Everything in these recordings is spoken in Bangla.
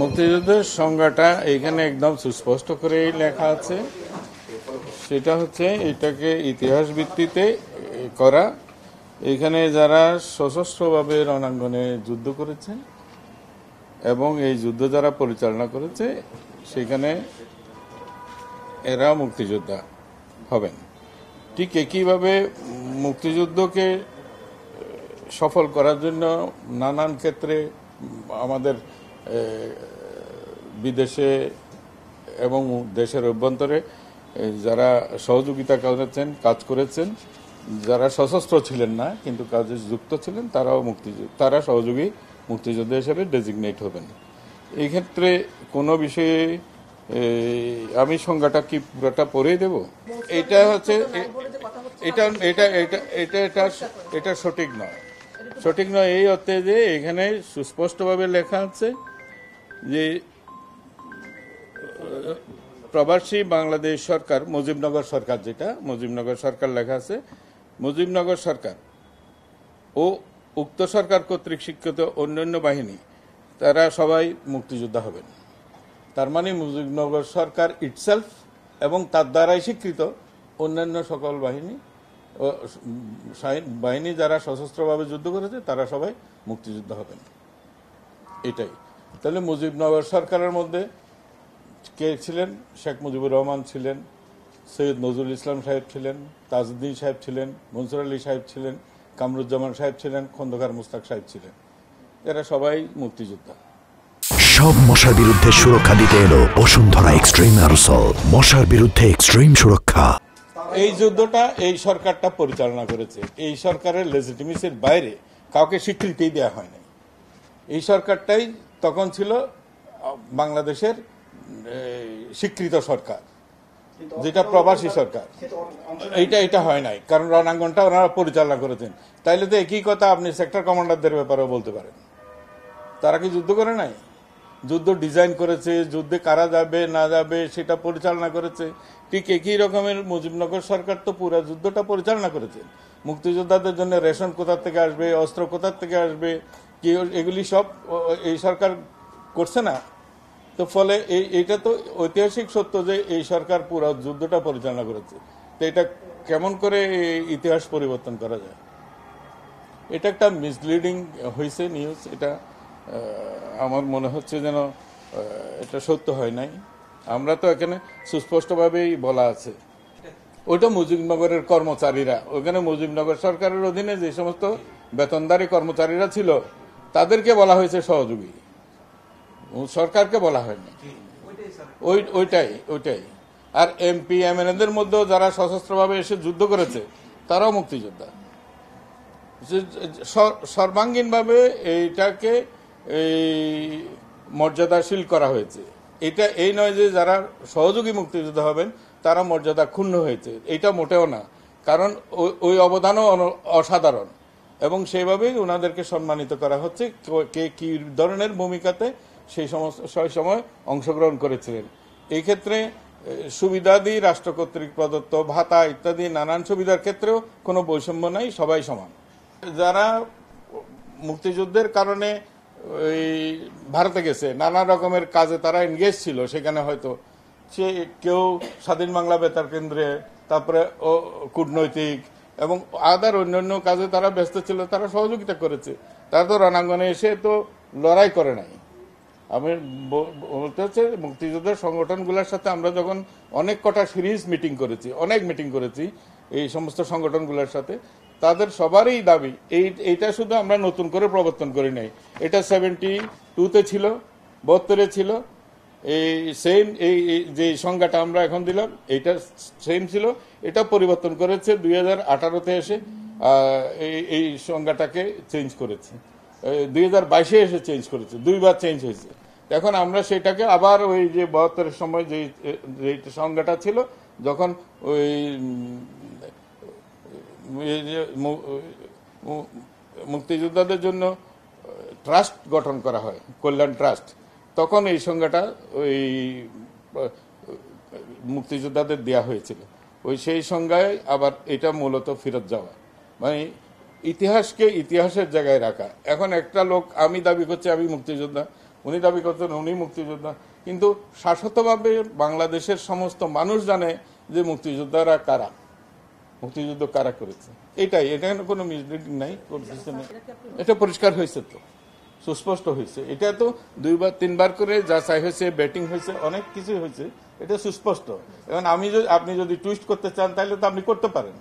মুক্তিযুদ্ধের সংজ্ঞাটা এখানে একদম সুস্পষ্ট করেই লেখা আছে। সেটা হচ্ছে এটাকে ইতিহাস ভিত্তিতে করা। এখানে যারা সশস্ত্রভাবে রণাঙ্গনে যুদ্ধ করেছেন এবং এই যুদ্ধ যারা পরিচালনা করেছে সেখানে এরা মুক্তিযোদ্ধা হবেন। ঠিক একইভাবে মুক্তিযুদ্ধকে সফল করার জন্য নানান ক্ষেত্রে আমাদের বিদেশে এবং দেশের অভ্যন্তরে যারা সহযোগিতা কাজ করেছেন, যারা সশস্ত্র ছিলেন না কিন্তু কাজে যুক্ত ছিলেন, তারা সহযোগী মুক্তিযোদ্ধা হিসেবে ডেজিগনেট হবেন। এই ক্ষেত্রে কোনো বিষয়ে আমি সংজ্ঞাটা কি পুরোটা পড়েই দেব? এটা হচ্ছে এটা সঠিক নয়। সঠিক নয় এই অর্থে যে এখানে সুস্পষ্টভাবে লেখা আছে যে প্রবাসী বাংলাদেশ সরকার, মুজিবনগর সরকার, যেটা মুজিবনগর সরকার লেখা আছে, মুজিবনগর সরকার ও উক্ত সরকার কর্তৃক স্বীকৃত অন্যান্য বাহিনী তারা সবাই মুক্তিযোদ্ধা হবেন। তার মানে মুজিবনগর সরকার ইটসেলফ এবং তার দ্বারাই স্বীকৃত অন্যান্য সকল বাহিনী যারা সশস্ত্রভাবে যুদ্ধ করেছে তারা সবাই মুক্তিযোদ্ধা হবেন। এটাই। তাহলে মুজিবনগর সরকারের মধ্যে কে ছিলেন? শেখ মুজিবুর রহমান ছিলেন, সৈয়দ নজরুল ইসলাম সাহেব ছিলেন, তাজউদ্দিন সাহেব ছিলেন, মনসুর আলী সাহেব ছিলেন, কামরুজ্জামান সাহেব ছিলেন, খন্দকার মুস্তাক সাহেব ছিলেন। এরা সবাই মুক্তিযোদ্ধা। সব মশার বিরুদ্ধে সুরক্ষা দিতে এলো বসুন্ধরা এক্সট্রিম অ্যারোসল। মশার বিরুদ্ধে এক্সট্রিম সুরক্ষা। এই যুদ্ধটা এই সরকারটা পরিচালনা করেছে। এই সরকারের লেজিটিমেসির বাইরে কাউকে স্বীকৃতি দেওয়া হয়নি। এই সরকারটাই তখন ছিল বাংলাদেশের স্বীকৃত সরকার, যেটা প্রবাসী সরকার। এটা হয় নাই, কারণ রণাঙ্গনটা ওনারা পরিচালনা করেছেন। তাইলে তো একই কথা আপনি সেক্টর কমান্ডারদের ব্যাপারেও বলতে পারেন। তারা কি যুদ্ধ করে নাই? যুদ্ধ ডিজাইন করেছে, যুদ্ধে কারা যাবে না যাবে সেটা পরিচালনা করেছে। ঠিক একই রকমের মুজিবনগর সরকার তো পুরো যুদ্ধটা পরিচালনা করেছে। মুক্তিযোদ্ধাদের জন্য রেশন কোথা থেকে আসবে, অস্ত্র কোথা থেকে আসবে, কি এগুলি সব এই সরকার করছে না। তো ফলে এইটা তো ঐতিহাসিক সত্য যে এই সরকার পুরো যুদ্ধটা পরিচালনা করেছে। তো এটা কেমন করে ইতিহাস পরিবর্তন করা যায়? এটা একটা মিসলিডিং হয়েছে নিউজ। এটা আমার মনে হচ্ছে যেন এটা সত্য হয় নাই। আমরা তো এখানে সুস্পষ্টভাবেই বলা আছে, ওইটা মুজিবনগরের কর্মচারীরা, ওখানে মুজিবনগর সরকারের অধীনে যে সমস্ত বেতনদারী কর্মচারীরা ছিল তাদেরকে বলা হয়েছে সহযোগী, সরকারকে বলা হয়নি। ওইটাই। আর এমপি এমএলএদের মধ্যেও যারা সশস্ত্রভাবে এসে যুদ্ধ করেছে তারাও মুক্তিযোদ্ধা। সর্বাঙ্গীনভাবে এইটাকে মর্যাদাশীল করা হয়েছে। এটা এই নয় যে যারা সহযোগী মুক্তিযোদ্ধা হবেন তারা মর্যাদা ক্ষুণ্ণ হয়েছে, এটা মোটেও না। কারণ ওই অবদানও অসাধারণ এবং সেইভাবেই ওনাদেরকে সম্মানিত করা হচ্ছে কে কি ধরনের ভূমিকাতে সেই সময় অংশগ্রহণ করেছিলেন। এই ক্ষেত্রে সুবিধাদি রাষ্ট্র কর্তৃক প্রদত্ত ভাতা ইত্যাদি নানান সুবিধার ক্ষেত্রেও কোনো বৈষম্য নাই, সবাই সমান। যারা মুক্তিযুদ্ধের কারণে ওই ভারতে গেছে, নানা রকমের কাজে তারা এনগেজ ছিল, সেখানে হয়তো সে কেউ স্বাধীন বাংলা বেতার কেন্দ্রে, তারপরে কূটনৈতিক এবং আদার অন্যান্য কাজে তারা ব্যস্ত ছিল, তারা সহযোগিতা করেছে। তারা তো রণাঙ্গনে এসে তো লড়াই করে নাই। আমি বলতে হচ্ছে মুক্তিযুদ্ধের সংগঠনগুলোর সাথে আমরা যখন অনেক কটা সিরিজ মিটিং করেছি এই সমস্ত সংগঠনগুলোর সাথে, তাদের সবারই দাবি এইটা শুধু আমরা নতুন করে প্রবর্তন করি নাই। এটা 72-তে ছিল, 72-এ ছিল, এই সেম এই যে সংজ্ঞাটা আমরা এখন দিলাম এইটা সেম ছিল। এটা পরিবর্তন করেছে 2018-তে এসে, এই সংজ্ঞাটাকে চেঞ্জ করেছে। 2022-এ এসে চেঞ্জ করেছে, দুইবার চেঞ্জ হয়েছে। এখন আমরা সেটাকে আবার ওই যে 72-এর সময় যে সংজ্ঞাটা ছিল, যখন ওই মুক্তিযোদ্ধাদের জন্য ট্রাস্ট গঠন করা হয়, কল্যাণ ট্রাস্ট, তখন এই সংজ্ঞাটা ওই মুক্তিযোদ্ধাদের দেয়া হয়েছিল। সেই সংজ্ঞায় আবার এটা মূলত ফেরত যাওয়া, মানে ইতিহাসকে ইতিহাসের জায়গায় রাখা। এখন একটা লোক আমি দাবি করছি আমি মুক্তিযোদ্ধা, উনি দাবি করতেন উনি মুক্তিযোদ্ধা, কিন্তু শাশ্বতভাবে বাংলাদেশের সমস্ত মানুষ জানে যে মুক্তিযোদ্ধারা কারা, মুক্তিযুদ্ধ কারা করেছে। এটা কোনো মিসলিডিং নাই, এটা পরিষ্কার হয়েছে, তো সুস্পষ্ট হয়েছে। এটা তো 2 বার 3 বার করে যাচাই হয়েছে, ব্যাটিং হয়েছে, অনেক কিছু হয়েছে, এটা সুস্পষ্ট। এখন আপনি যদি টুইস্ট করতে চান তাহলে তো আপনি করতে পারেন,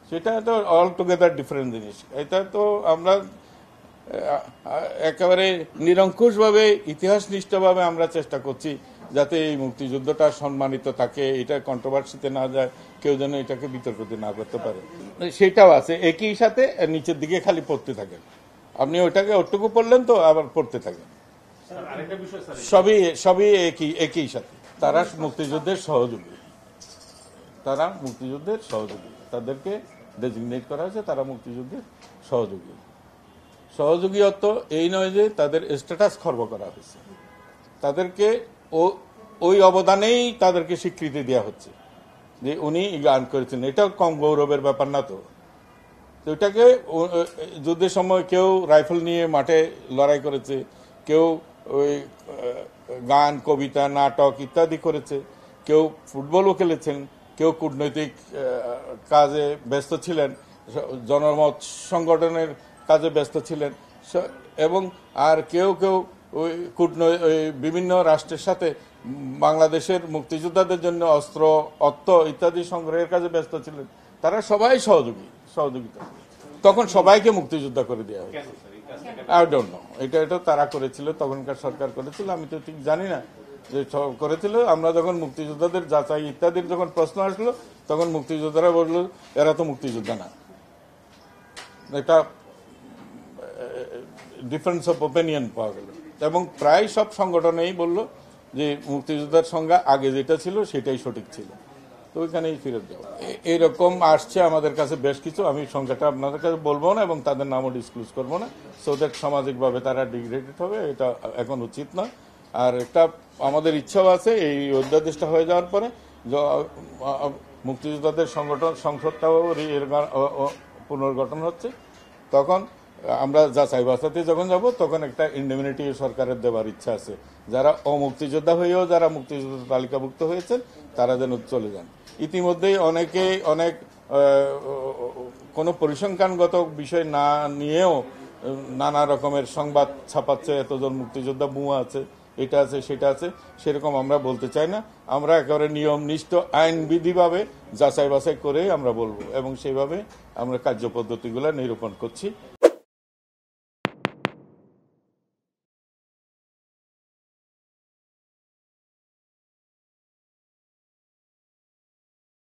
সেটা তো অল টুগেদার ডিফারেন্ট জিনিস। এটা তো আমরা একেবারে নিরঙ্কুশভাবে ইতিহাসনিষ্ঠভাবে আমরা চেষ্টা করছি যাতে এই মুক্তিযুদ্ধটা সম্মানিত থাকে, এটা কন্ট্রোভার্সিতে না যায়, কেউ যেন এটাকে বিতর্কতে না করতে পারে, সেটাও আছে। একই সাথে নিচের দিকে খালি পড়তে থাকেন, আপনি ওইটাকে ওটুকু পড়লেন তো আবার পড়তে থাকেন, সবই একই সাথে। তারা মুক্তিযুদ্ধের সহযোগী, তাদেরকে ডেজিগনেট করা হয়েছে, তারা মুক্তিযুদ্ধের সহযোগী। সহযোগী অর্থ এই নয় যে তাদের স্ট্যাটাস খর্ব করা হয়েছে, তাদেরকে ওই অবদানেই তাদেরকে স্বীকৃতি দেওয়া হচ্ছে যে উনি গান করেছেন। এটাও কম গৌরবের ব্যাপার না তো। ওইটাকে যুদ্ধের সময় কেউ রাইফেল নিয়ে মাঠে লড়াই করেছে, কেউ ওই গান, কবিতা, নাটক ইত্যাদি করেছে, কেউ ফুটবলও খেলেছেন, কেউ কূটনৈতিক কাজে ব্যস্ত ছিলেন, জনমত সংগঠনের কাজে ব্যস্ত ছিলেন, এবং আর কেউ ওই বিভিন্ন রাষ্ট্রের সাথে বাংলাদেশের মুক্তিযোদ্ধাদের জন্য অর্থ ইত্যাদি সংগ্রহের কাজে ব্যস্ত ছিলেন। তারা সবাই সহযোগিতা, তখন সবাইকে মুক্তিযোদ্ধা করে দেওয়া হয়েছে। আই ডোন্ট নো, এটা তারা করেছিল, তখনকার সরকার করেছিল, আমি তো ঠিক জানি না যে করেছিল। আমরা যখন মুক্তিযোদ্ধাদের যাচাই ইত্যাদির যখন প্রশ্ন আসলো, তখন মুক্তিযোদ্ধারা বলল এরা তো মুক্তিযোদ্ধা না। এটা ডিফারেন্স অফ ওপিনিয়ন পাওয়া গেল, এবং প্রায় সব সংগঠনেই বলল যে মুক্তিযোদ্ধার সংজ্ঞা আগে যেটা ছিল সেটাই সঠিক ছিল, তো ওইখানেই ফিরত যাওয়া। এইরকম আসছে আমাদের কাছে বেশ কিছু, আমি সংখ্যাটা আপনাদের কাছে বলবো না এবং তাদের নামও ডিসক্লোজ করবো না, সো দ্যাট সামাজিকভাবে তারা ডিগ্রেডেড হবে, এটা এখন উচিত না। আর একটা আমাদের ইচ্ছাও আছে, এই অধ্যাদেশটা হয়ে যাওয়ার পরে মুক্তিযোদ্ধাদের সংসদটাও পুনর্গঠন হচ্ছে, তখন আমরা যাচাই বাছাইতে যখন যাব তখন একটা ইন্ডেমনিটি সরকারের দেওয়ার ইচ্ছা আছে, যারা অমুক্তিযোদ্ধা হয়েও যারা মুক্তিযোদ্ধা তালিকাভুক্ত হয়েছেন তারা যেন চলে যান। ইতিমধ্যেই অনেক কোনো পরিসংখ্যানগত বিষয় না নিয়েও নানা রকমের সংবাদ ছাপাচ্ছে, এতজন মুক্তিযোদ্ধা বুয়া আছে, এটা আছে সেটা আছে, সেরকম আমরা বলতে চাই না। আমরা একেবারে নিয়মনিষ্ঠ আইনবিধিভাবে যাচাই বাছাই করে আমরা বলবো, এবং সেইভাবে আমরা কার্যপদ্ধতিগুলো নিরূপণ করছি।